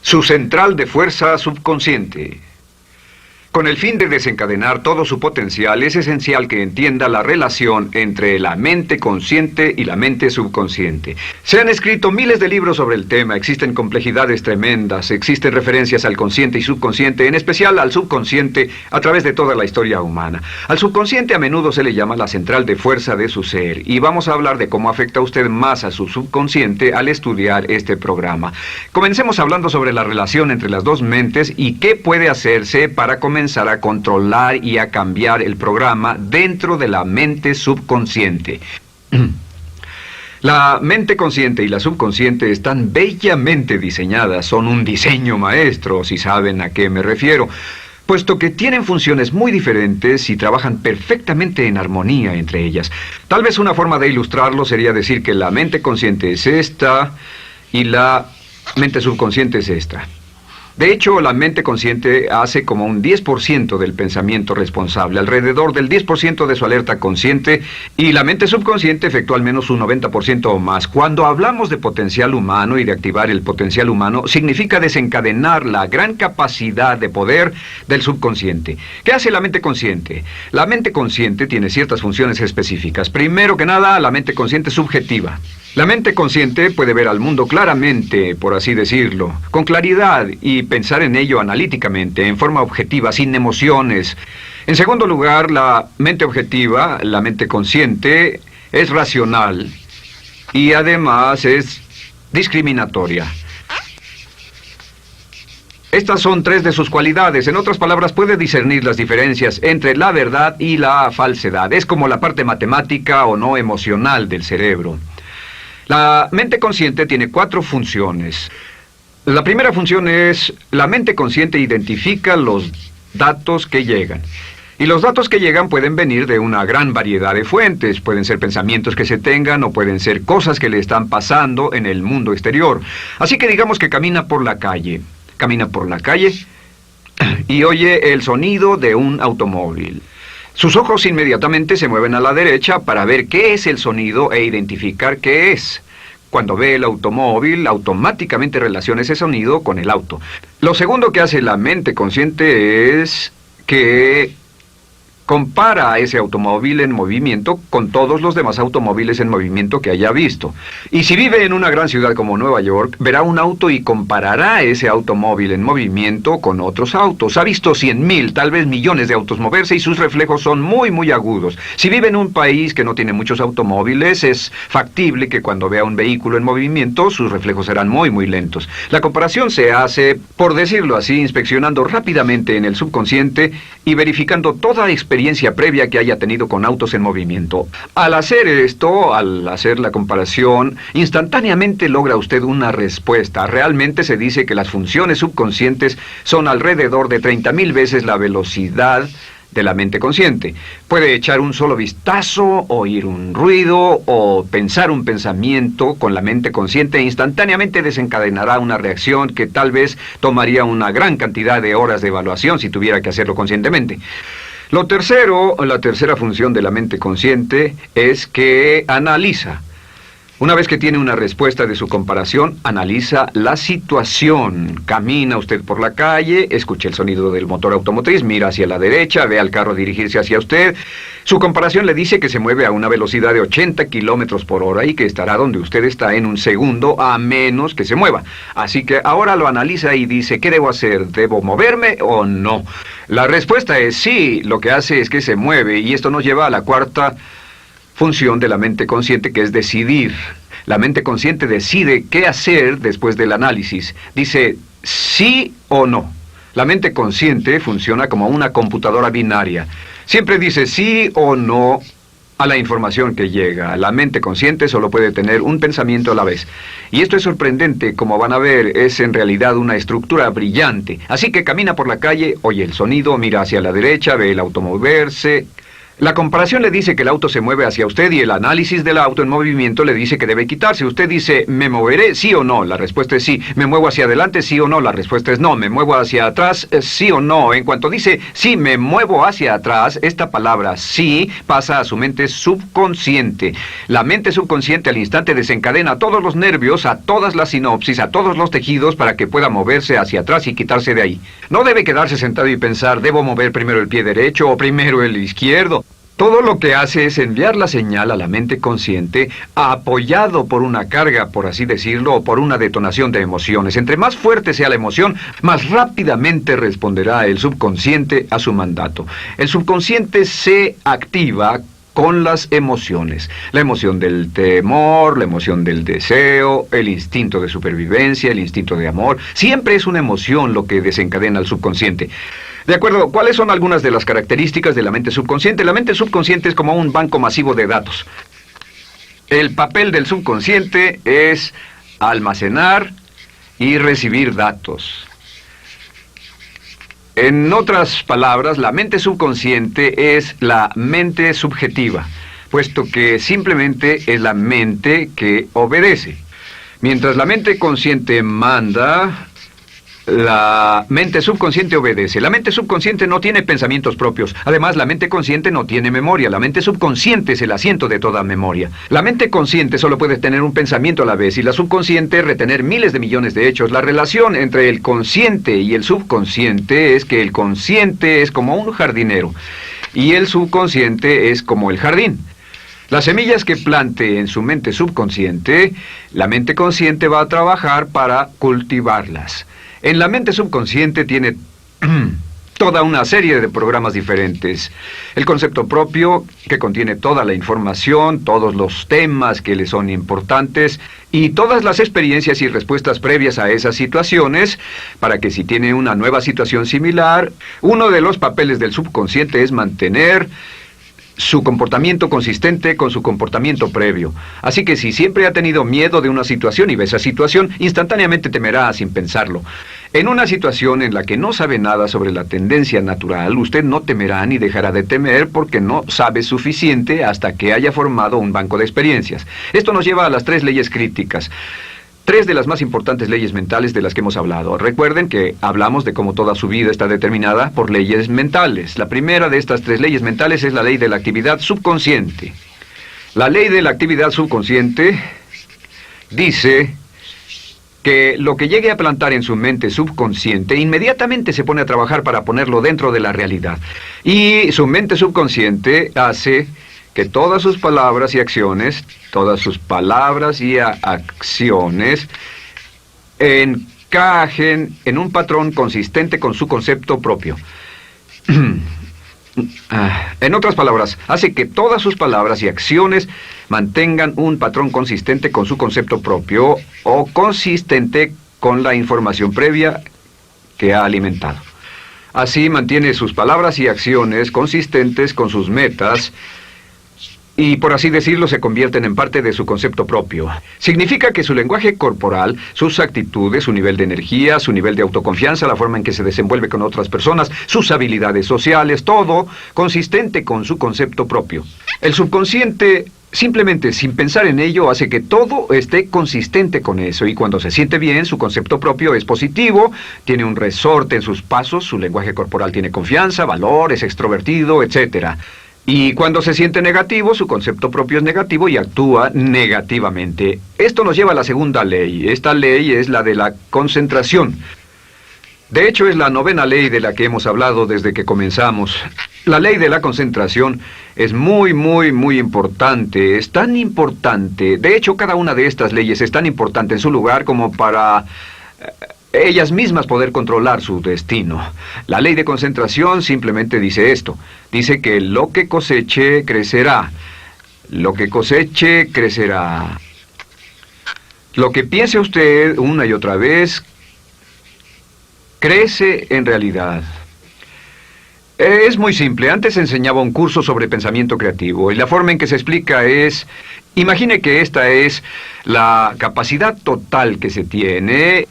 Su central de fuerza subconsciente. Con el fin de desencadenar todo su potencial, es esencial que entienda la relación entre la mente consciente y la mente subconsciente. Se han escrito miles de libros sobre el tema, existen complejidades tremendas, existen referencias al consciente y subconsciente, en especial al subconsciente a través de toda la historia humana. Al subconsciente a menudo se le llama la central de fuerza de su ser, y vamos a hablar de cómo afecta usted más a su subconsciente al estudiar este programa. Comencemos hablando sobre la relación entre las dos mentes y qué puede hacerse para comenzar a controlar y a cambiar el programa dentro de la mente subconsciente. La mente consciente y la subconsciente están bellamente diseñadas, son un diseño maestro, si saben a qué me refiero, puesto que tienen funciones muy diferentes y trabajan perfectamente en armonía entre ellas. Tal vez una forma de ilustrarlo sería decir que la mente consciente es esta y la mente subconsciente es esta. De hecho, la mente consciente hace como un 10% del pensamiento responsable, alrededor del 10% de su alerta consciente, y la mente subconsciente efectúa al menos un 90% o más. Cuando hablamos de potencial humano y de activar el potencial humano, significa desencadenar la gran capacidad de poder del subconsciente. ¿Qué hace la mente consciente? La mente consciente tiene ciertas funciones específicas. Primero que nada, la mente consciente es subjetiva. La mente consciente puede ver al mundo claramente, por así decirlo, con claridad y pensar en ello analíticamente, en forma objetiva, sin emociones. En segundo lugar, la mente objetiva, la mente consciente, es racional y además es discriminatoria. Estas son tres de sus cualidades. En otras palabras, puede discernir las diferencias entre la verdad y la falsedad. Es como la parte matemática o no emocional del cerebro. La mente consciente tiene 4 funciones. La primera función es, la mente consciente identifica los datos que llegan. Y los datos que llegan pueden venir de una gran variedad de fuentes. Pueden ser pensamientos que se tengan o pueden ser cosas que le están pasando en el mundo exterior. Así que digamos que camina por la calle. Camina por la calle y oye el sonido de un automóvil. Sus ojos inmediatamente se mueven a la derecha para ver qué es el sonido e identificar qué es. Cuando ve el automóvil, automáticamente relaciona ese sonido con el auto. Lo segundo que hace la mente consciente es que compara a ese automóvil en movimiento con todos los demás automóviles en movimiento que haya visto. Y si vive en una gran ciudad como Nueva York, verá un auto y comparará ese automóvil en movimiento con otros autos. Ha visto 100,000, tal vez millones de autos moverse y sus reflejos son muy agudos. Si vive en un país que no tiene muchos automóviles, es factible que cuando vea un vehículo en movimiento, sus reflejos serán muy lentos. La comparación se hace, por decirlo así, inspeccionando rápidamente en el subconsciente y verificando toda experiencia previa que haya tenido con autos en movimiento. Al hacer esto, al hacer la comparación, instantáneamente logra usted una respuesta. Realmente se dice que las funciones subconscientes son alrededor de 30,000 veces la velocidad de la mente consciente. Puede echar un solo vistazo, oír un ruido o pensar un pensamiento con la mente consciente e instantáneamente desencadenará una reacción que tal vez tomaría una gran cantidad de horas de evaluación si tuviera que hacerlo conscientemente. La tercera función de la mente consciente es que analiza. Una vez que tiene una respuesta de su comparación, analiza la situación. Camina usted por la calle, escucha el sonido del motor automotriz, mira hacia la derecha, ve al carro dirigirse hacia usted. Su comparación le dice que se mueve a una velocidad de 80 kilómetros por hora y que estará donde usted está en un segundo, a menos que se mueva. Así que ahora lo analiza y dice, ¿qué debo hacer? ¿Debo moverme o no? La respuesta es sí, lo que hace es que se mueve, y esto nos lleva a la cuarta función de la mente consciente, que es decidir. La mente consciente decide qué hacer después del análisis. Dice sí o no. La mente consciente funciona como una computadora binaria. Siempre dice sí o no a la información que llega. La mente consciente solo puede tener un pensamiento a la vez. Y esto es sorprendente, como van a ver, es en realidad una estructura brillante. Así que camina por la calle, oye el sonido, mira hacia la derecha, ve el auto moverse. La comparación le dice que el auto se mueve hacia usted y el análisis del auto en movimiento le dice que debe quitarse. Usted dice, ¿me moveré? ¿Sí o no? La respuesta es sí. ¿Me muevo hacia adelante? ¿Sí o no? La respuesta es no. ¿Me muevo hacia atrás? ¿Sí o no? En cuanto dice, sí, me muevo hacia atrás, esta palabra sí pasa a su mente subconsciente. La mente subconsciente al instante desencadena todos los nervios, a todas las sinapsis, a todos los tejidos para que pueda moverse hacia atrás y quitarse de ahí. No debe quedarse sentado y pensar, ¿debo mover primero el pie derecho o primero el izquierdo? Todo lo que hace es enviar la señal a la mente consciente, apoyado por una carga, por así decirlo, o por una detonación de emociones. Entre más fuerte sea la emoción, más rápidamente responderá el subconsciente a su mandato. El subconsciente se activa con las emociones. La emoción del temor, la emoción del deseo, el instinto de supervivencia, el instinto de amor. Siempre es una emoción lo que desencadena al subconsciente. De acuerdo, ¿cuáles son algunas de las características de la mente subconsciente? La mente subconsciente es como un banco masivo de datos. El papel del subconsciente es almacenar y recibir datos. En otras palabras, la mente subconsciente es la mente subjetiva, puesto que simplemente es la mente que obedece. Mientras la mente consciente manda, la mente subconsciente obedece. La mente subconsciente no tiene pensamientos propios. Además, la mente consciente no tiene memoria. La mente subconsciente es el asiento de toda memoria. La mente consciente solo puede tener un pensamiento a la vez y la subconsciente retener miles de millones de hechos. La relación entre el consciente y el subconsciente es que el consciente es como un jardinero y el subconsciente es como el jardín. Las semillas que plante en su mente subconsciente, la mente consciente va a trabajar para cultivarlas. En la mente subconsciente tiene toda una serie de programas diferentes. El concepto propio, que contiene toda la información, todos los temas que le son importantes y todas las experiencias y respuestas previas a esas situaciones, para que si tiene una nueva situación similar, uno de los papeles del subconsciente es mantener su comportamiento consistente con su comportamiento previo. Así que si siempre ha tenido miedo de una situación y ve esa situación, instantáneamente temerá sin pensarlo. En una situación en la que no sabe nada sobre la tendencia natural, usted no temerá ni dejará de temer porque no sabe suficiente hasta que haya formado un banco de experiencias. Esto nos lleva a las 3 leyes críticas. 3 de las más importantes leyes mentales de las que hemos hablado. Recuerden que hablamos de cómo toda su vida está determinada por leyes mentales. La primera de estas 3 leyes mentales es la ley de la actividad subconsciente. La ley de la actividad subconsciente dice que lo que llegue a plantar en su mente subconsciente inmediatamente se pone a trabajar para ponerlo dentro de la realidad. Y su mente subconsciente hace que todas sus palabras y acciones, encajen en un patrón consistente con su concepto propio. En otras palabras, hace que todas sus palabras y acciones mantengan un patrón consistente con su concepto propio o consistente con la información previa que ha alimentado. Así mantiene sus palabras y acciones consistentes con sus metas y, por así decirlo, se convierten en parte de su concepto propio. Significa que su lenguaje corporal, sus actitudes, su nivel de energía, su nivel de autoconfianza, la forma en que se desenvuelve con otras personas, sus habilidades sociales, todo consistente con su concepto propio. El subconsciente, simplemente sin pensar en ello, hace que todo esté consistente con eso, y cuando se siente bien, su concepto propio es positivo, tiene un resorte en sus pasos, su lenguaje corporal tiene confianza, valor, es extrovertido, etc. Y cuando se siente negativo, su concepto propio es negativo y actúa negativamente. Esto nos lleva a la segunda ley. Esta ley es la de la concentración. De hecho, es la 9ª ley de la que hemos hablado desde que comenzamos. La ley de la concentración es muy importante. Es tan importante. De hecho, cada una de estas leyes es tan importante en su lugar como para ellas mismas poder controlar su destino. La ley de concentración simplemente dice esto. Dice que lo que coseche, crecerá. Lo que coseche, crecerá. Lo que piense usted una y otra vez, crece en realidad. Es muy simple. Antes enseñaba un curso sobre pensamiento creativo y la forma en que se explica es: imagine que esta es la capacidad total que se tiene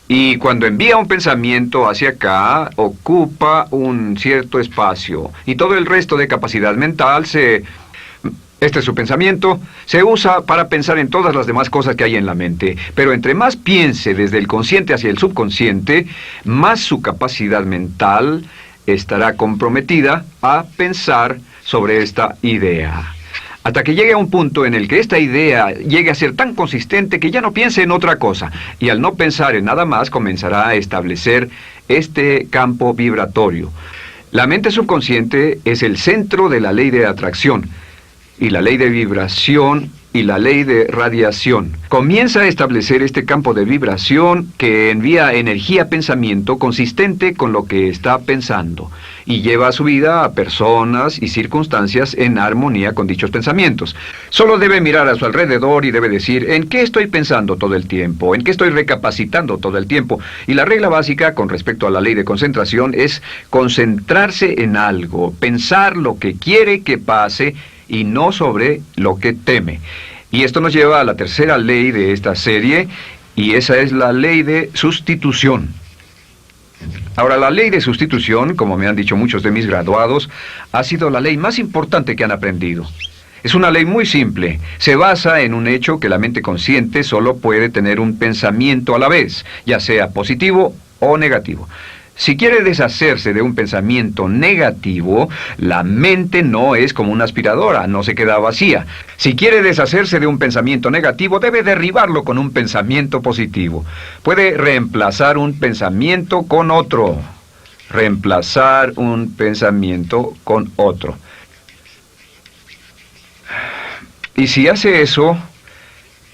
Y cuando envía un pensamiento hacia acá, ocupa un cierto espacio. Y todo el resto de capacidad mental este es su pensamiento, se usa para pensar en todas las demás cosas que hay en la mente. Pero entre más piense desde el consciente hacia el subconsciente, más su capacidad mental estará comprometida a pensar sobre esta idea. Hasta que llegue a un punto en el que esta idea llegue a ser tan consistente que ya no piense en otra cosa. Y al no pensar en nada más, comenzará a establecer este campo vibratorio. La mente subconsciente es el centro de la ley de atracción, y la ley de vibración y la ley de radiación. Comienza a establecer este campo de vibración que envía energía-pensamiento consistente con lo que está pensando y lleva a su vida a personas y circunstancias en armonía con dichos pensamientos. Solo debe mirar a su alrededor y debe decir, ¿en qué estoy pensando todo el tiempo? ¿En qué estoy recapacitando todo el tiempo? Y la regla básica con respecto a la ley de concentración es concentrarse en algo, pensar lo que quiere que pase y no sobre lo que teme. Y esto nos lleva a la tercera ley de esta serie, y esa es la ley de sustitución. Ahora, la ley de sustitución, como me han dicho muchos de mis graduados, ha sido la ley más importante que han aprendido. Es una ley muy simple. Se basa en un hecho que la mente consciente solo puede tener un pensamiento a la vez, ya sea positivo o negativo. Si quiere deshacerse de un pensamiento negativo, la mente no es como una aspiradora, no se queda vacía. Si quiere deshacerse de un pensamiento negativo, debe derribarlo con un pensamiento positivo. Puede reemplazar un pensamiento con otro. Reemplazar un pensamiento con otro. Y si hace eso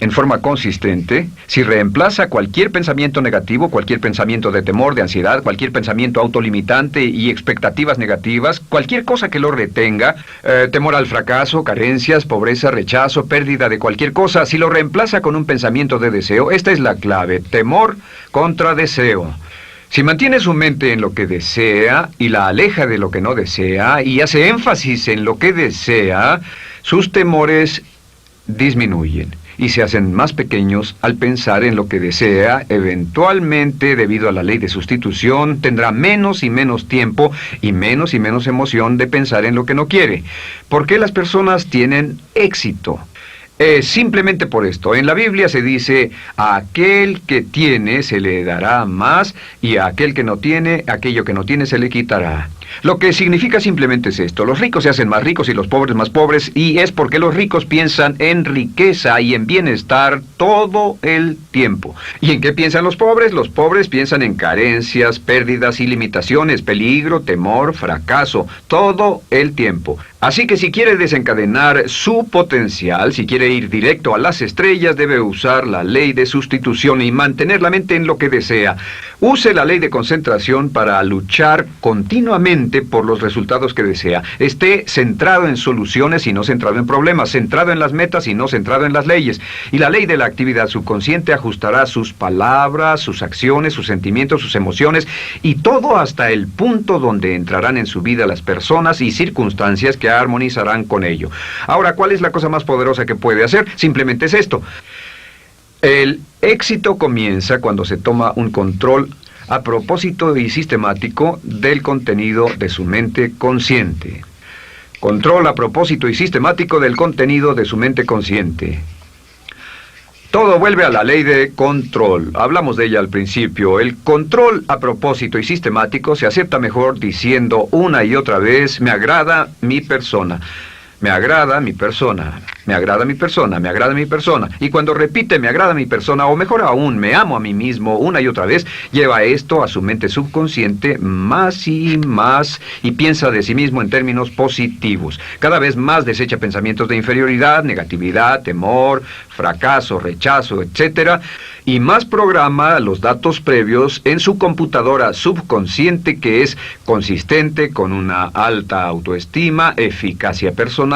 en forma consistente, si reemplaza cualquier pensamiento negativo, cualquier pensamiento de temor, de ansiedad, cualquier pensamiento autolimitante y expectativas negativas, cualquier cosa que lo retenga, temor al fracaso, carencias, pobreza, rechazo, pérdida de cualquier cosa, si lo reemplaza con un pensamiento de deseo, esta es la clave: temor contra deseo. Si mantiene su mente en lo que desea y la aleja de lo que no desea y hace énfasis en lo que desea, sus temores disminuyen y se hacen más pequeños al pensar en lo que desea. Eventualmente, debido a la ley de sustitución, tendrá menos y menos tiempo y menos emoción de pensar en lo que no quiere. ¿Por qué las personas tienen éxito? Simplemente por esto. En la Biblia se dice, a aquel que tiene se le dará más, y a aquel que no tiene, aquello que no tiene se le quitará. Lo que significa simplemente es esto: los ricos se hacen más ricos y los pobres más pobres, y es porque los ricos piensan en riqueza y en bienestar todo el tiempo. ¿Y en qué piensan los pobres? Los pobres piensan en carencias, pérdidas y limitaciones, peligro, temor, fracaso, todo el tiempo. Así que si quiere desencadenar su potencial, si quiere ir directo a las estrellas, debe usar la ley de sustitución y mantener la mente en lo que desea. Use la ley de concentración para luchar continuamente por los resultados que desea. Esté centrado en soluciones y no centrado en problemas, centrado en las metas y no centrado en las leyes. Y la ley de la actividad subconsciente ajustará sus palabras, sus acciones, sus sentimientos, sus emociones y todo hasta el punto donde entrarán en su vida las personas y circunstancias que armonizarán con ello. Ahora, ¿cuál es la cosa más poderosa que puede hacer? Simplemente es esto. El éxito comienza cuando se toma un control a propósito y sistemático del contenido de su mente consciente. Control a propósito y sistemático del contenido de su mente consciente. Todo vuelve a la ley de control. Hablamos de ella al principio. El control a propósito y sistemático se acepta mejor diciendo una y otra vez: me agrada mi persona. Me agrada mi persona, me agrada mi persona, me agrada mi persona. Y cuando repite me agrada mi persona, o mejor aún, me amo a mí mismo una y otra vez, lleva esto a su mente subconsciente más y más y piensa de sí mismo en términos positivos. Cada vez más desecha pensamientos de inferioridad, negatividad, temor, fracaso, rechazo, etc. Y más programa los datos previos en su computadora subconsciente, que es consistente con una alta autoestima, eficacia personal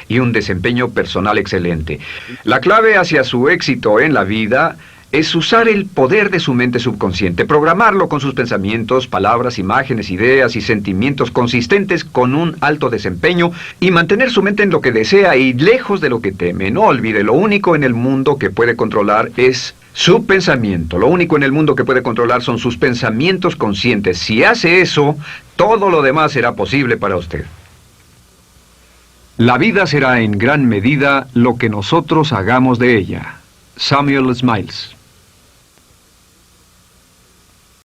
y un desempeño personal excelente. La clave hacia su éxito en la vida es usar el poder de su mente subconsciente, programarlo con sus pensamientos, palabras, imágenes, ideas y sentimientos consistentes con un alto desempeño y mantener su mente en lo que desea y lejos de lo que teme. No olvide, lo único en el mundo que puede controlar es Su pensamiento. Lo único en el mundo que puede controlar son sus pensamientos conscientes. Si hace eso, todo lo demás será posible para usted. La vida será en gran medida lo que nosotros hagamos de ella. Samuel Smiles.